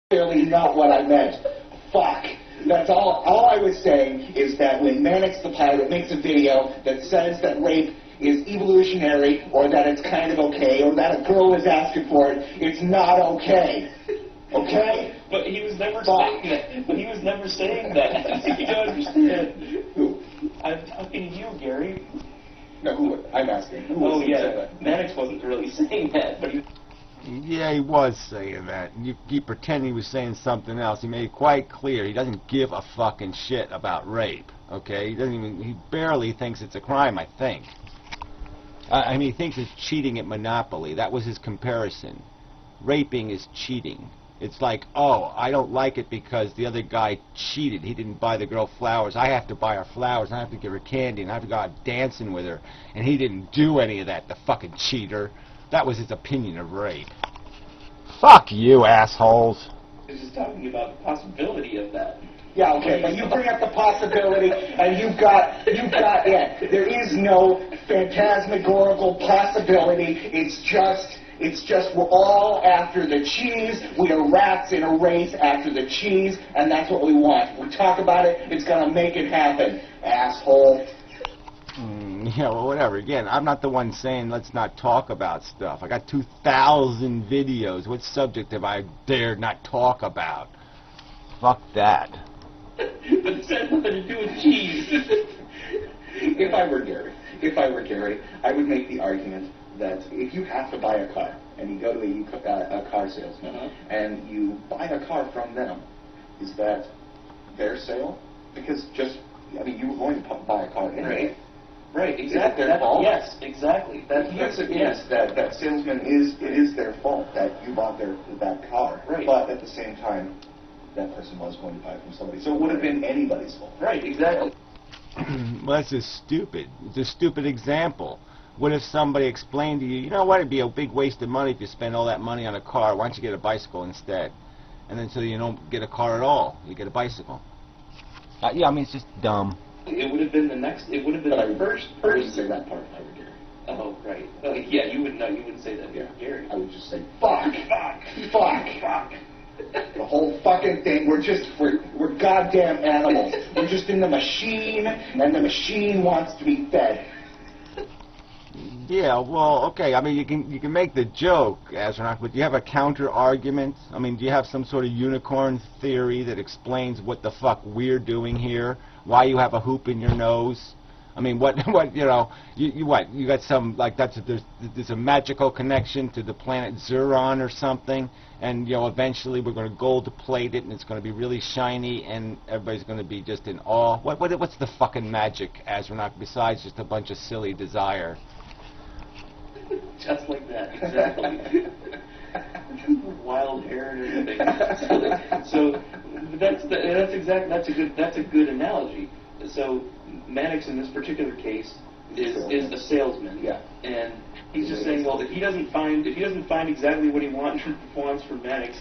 clearly not what I meant. Fuck. That's all I was saying is that when Mannix the pilot makes a video that says that rape is evolutionary, or that it's kind of okay, or that a girl is asking for it, it's not okay. Okay? But he was never saying that. But he was never saying that. You don't understand. Who? I'm talking to you, Gary. No, who? I'm asking. Who was that? Mannix wasn't really saying that, but he... Yeah, he was saying that. You keep pretending he was saying something else. He made it quite clear he doesn't give a fucking shit about rape. Okay? He barely thinks it's a crime, I think. I mean, he thinks it's cheating at Monopoly. That was his comparison. Raping is cheating. It's like, oh, I don't like it because the other guy cheated. He didn't buy the girl flowers. I have to buy her flowers, and I have to give her candy, and I have to go out dancing with her. And he didn't do any of that, the fucking cheater. That was his opinion of rape. Fuck you, assholes. He's just talking about the possibility of that. Yeah, okay, but you bring up the possibility, and you've got it. There is no phantasmagorical possibility. It's just we're all after the cheese. We are rats in a race after the cheese, and that's what we want. We talk about it, it's gonna make it happen, asshole. Yeah, well, whatever. Again, I'm not the one saying let's not talk about stuff. I got 2,000 videos. What subject have I dared not talk about? Fuck that. But it has nothing to do with cheese. If I were Gary, I would make the argument that if you have to buy a car, and you go to a car salesman, and you buy a car from them, is that their sale? Because you were going to buy a car anyway. Right, exactly. Is it their fault? Yes, exactly. That salesman it is their fault that you bought that car. Right. But at the same time, that person was going to buy it from somebody. So it would have been anybody's fault. Right, exactly. Well, that's just stupid. It's a stupid example. What if somebody explained to you, you know what, it'd be a big waste of money if you spend all that money on a car. Why don't you get a bicycle instead? And then so you don't get a car at all. You get a bicycle. Yeah, I mean, it's just dumb. It would have been the first I person. wouldn't say that part if I were Gary. Oh, right. Yeah, you wouldn't say that. Yeah. Gary. I would just say, fuck. The whole fucking thing, we're goddamn animals. We're just in the machine, and the machine wants to be fed. Yeah, well, okay. I mean, you can make the joke, Astronaut, but do you have a counter argument? I mean, do you have some sort of unicorn theory that explains what the fuck we're doing here? Why you have a hoop in your nose? I mean, what you got some, like, there's a magical connection to the planet Zuron or something, and eventually we're going to gold plate it, and it's going to be really shiny, and everybody's going to be just in awe. What's the fucking magic, Astronaut, besides just a bunch of silly desire? Just like that, exactly. Wild hair and everything. So that's a good analogy. So Mannix in this particular case is the salesman. Yeah. And he's just saying, well, if he doesn't find exactly what he wants from Mannix.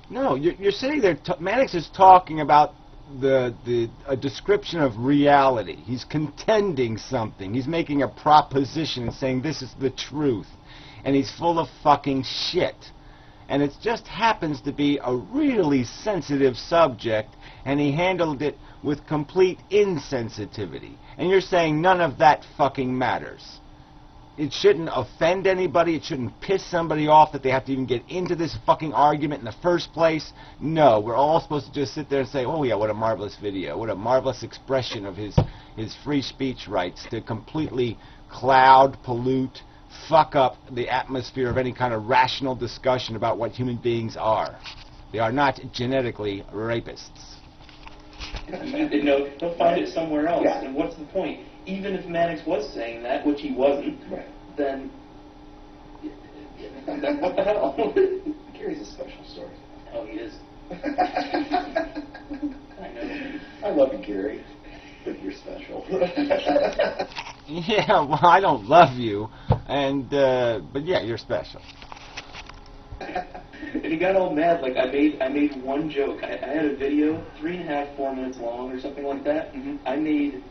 No, you're sitting there. Mannix is talking about a description of reality. He's contending something. He's making a proposition and saying this is the truth. And he's full of fucking shit. And it just happens to be a really sensitive subject, and he handled it with complete insensitivity. And you're saying none of that fucking matters. It shouldn't offend anybody. It shouldn't piss somebody off that they have to even get into this fucking argument in the first place. No, we're all supposed to just sit there and say, oh yeah, what a marvelous video. What a marvelous expression of his free speech rights to completely cloud, pollute, fuck up the atmosphere of any kind of rational discussion about what human beings are. They are not genetically rapists. They'll find it somewhere else. Yeah. And what's the point? Even if Mannix was saying that, which he wasn't, then what the hell? Gary's a special sort. Oh, he is. I know. I love you, Gary, but you're special. Yeah, well, I don't love you, but yeah, you're special. And he got all mad, like, I made one joke. I had a video, 3.5, 4 minutes long or something like that. I made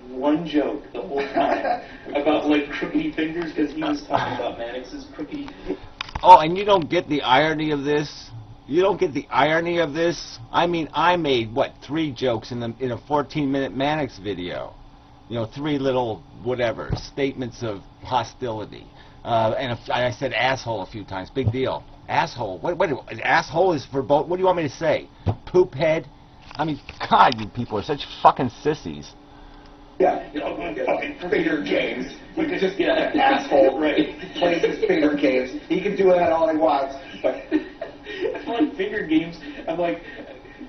one joke the whole time about, like, crookedy fingers, because he was talking about Mannix's crookedy... Oh, and you don't get the irony of this? You don't get the irony of this? I mean, I made, what, 3 jokes in a 14-minute Mannix video. You know, 3 little, whatever, statements of hostility. And I said asshole a few times. Big deal. Asshole. What asshole is for both. What do you want me to say? Poop head? I mean, God, you people are such fucking sissies. Yeah, you know, fucking finger games. You could just get an asshole, right? Plays his finger games. He can do that all he wants, but it's like finger games. I'm like,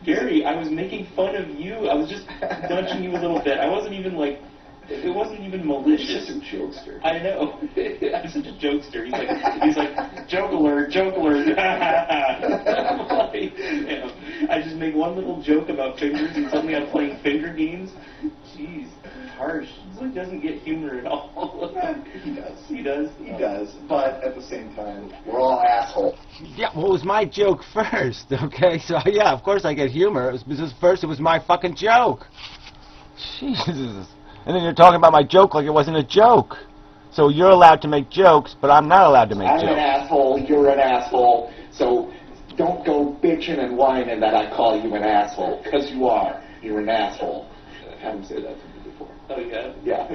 Gary, I was making fun of you. I was just nudging you a little bit. I wasn't even like, it wasn't even malicious. You're just a jokester. I know. I'm such a jokester. He's like, joke alert, joke alert. I'm like, you know, I just make one little joke about fingers and suddenly I'm playing finger games. Jeez, harsh. He doesn't get humor at all. He does. He does. He does. But at the same time, we're all assholes. Yeah, well, it was my joke first, okay? So, yeah, of course I get humor. It was first, it was my fucking joke. Jesus. And then you're talking about my joke like it wasn't a joke. So you're allowed to make jokes, but I'm not allowed to make jokes. I'm an asshole, you're an asshole, so don't go bitching and whining that I call you an asshole, because you are. You're an asshole. I've had him say that to me before. Oh, yeah? Yeah.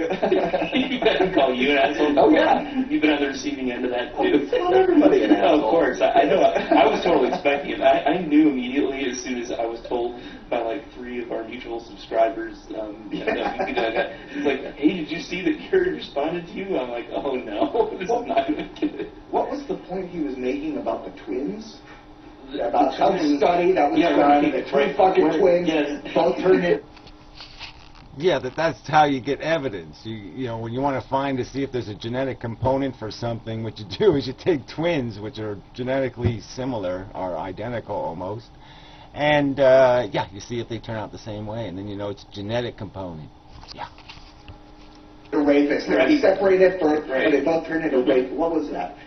He doesn't call you an asshole? Oh, yeah. You've been on the receiving end of that, too. Call everybody an asshole. Oh, of course. I know. I was totally expecting it. I knew immediately as soon as I was told by like 3 of our mutual subscribers. It's like, hey, did you see that Gary responded to you? I'm like, oh, no. This is not even good. What was the point he was making about the twins? About some study that was done, the 3 fucking twins, both turned in. Yeah, that's how you get evidence. You know, when you want to find to see if there's a genetic component for something, what you do is you take twins, which are genetically similar, or identical almost, and yeah, you see if they turn out the same way, and then you know it's a genetic component. Yeah. The rapist. They separated at birth, but they both turned into rape. What was that?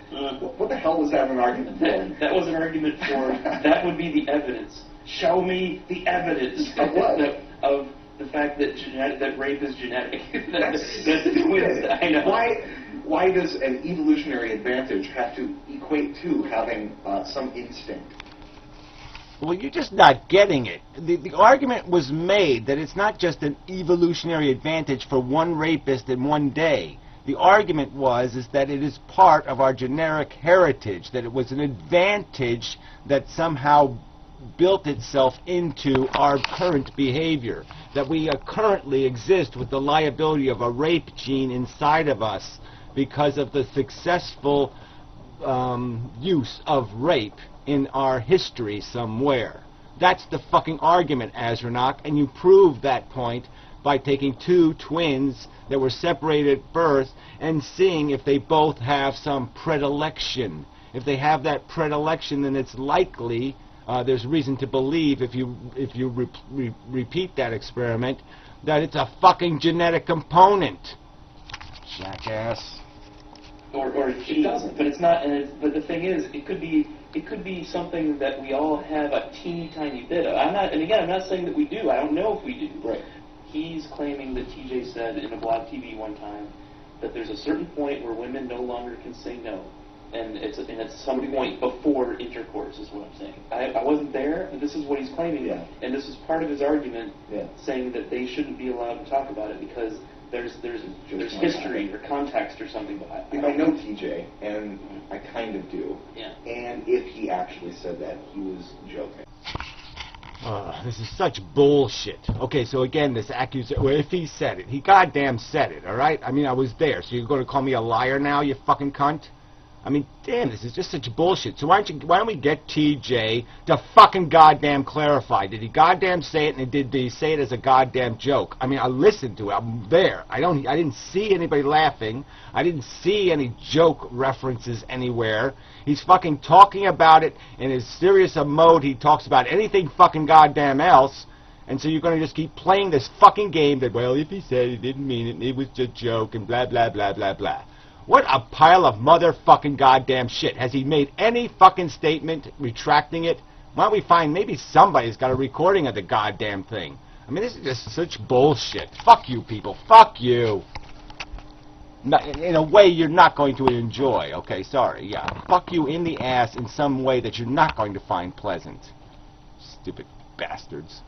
What the hell was that an argument for? That was an argument for, that would be the evidence. Show me the evidence. Of what? Of the fact that that rape is genetic. That's the twins. I know. Why does an evolutionary advantage have to equate to having some instinct? Well, you're just not getting it. The argument was made that it's not just an evolutionary advantage for one rapist in one day. The argument is that it is part of our generic heritage, that it was an advantage that somehow built itself into our current behavior, that we currently exist with the liability of a rape gene inside of us because of the successful use of rape in our history somewhere. That's the fucking argument, Azranok, and you proved that point by taking 2 twins that were separated at birth and seeing if they both have some predilection. If they have that predilection, then it's likely, there's reason to believe, if you repeat that experiment, that it's a fucking genetic component. Jackass. Or it doesn't, but it's not. But the thing is, it could be something that we all have a teeny tiny bit of. I'm not saying that we do. I don't know if we do. Right. He's claiming that TJ said in a blog TV one time that there's a certain point where women no longer can say no, and it's some point before intercourse is what I'm saying. I wasn't there, but this is what he's claiming, and this is part of his argument, saying that they shouldn't be allowed to talk about it because there's history or context or something behind it. If I know TJ, and I kind of do, and if he actually said that, he was joking. This is such bullshit. Okay, so again, this accusation, well, if he said it, he goddamn said it, all right? I mean, I was there, so you're going to call me a liar now, you fucking cunt? I mean, damn, this is just such bullshit. So why don't we get TJ to fucking goddamn clarify? Did he goddamn say it, and did he say it as a goddamn joke? I mean, I listened to it. I'm there. I didn't see anybody laughing. I didn't see any joke references anywhere. He's fucking talking about it in his serious mode. He talks about anything fucking goddamn else. And so you're going to just keep playing this fucking game that, well, if he said he didn't mean it, and it was just a joke, and blah, blah, blah, blah, blah. What a pile of motherfucking goddamn shit. Has he made any fucking statement retracting it? Why don't we find maybe somebody's got a recording of the goddamn thing? I mean, this is just such bullshit. Fuck you people. Fuck you. in a way you're not going to enjoy. Okay, sorry. Yeah, fuck you in the ass in some way that you're not going to find pleasant. Stupid bastards.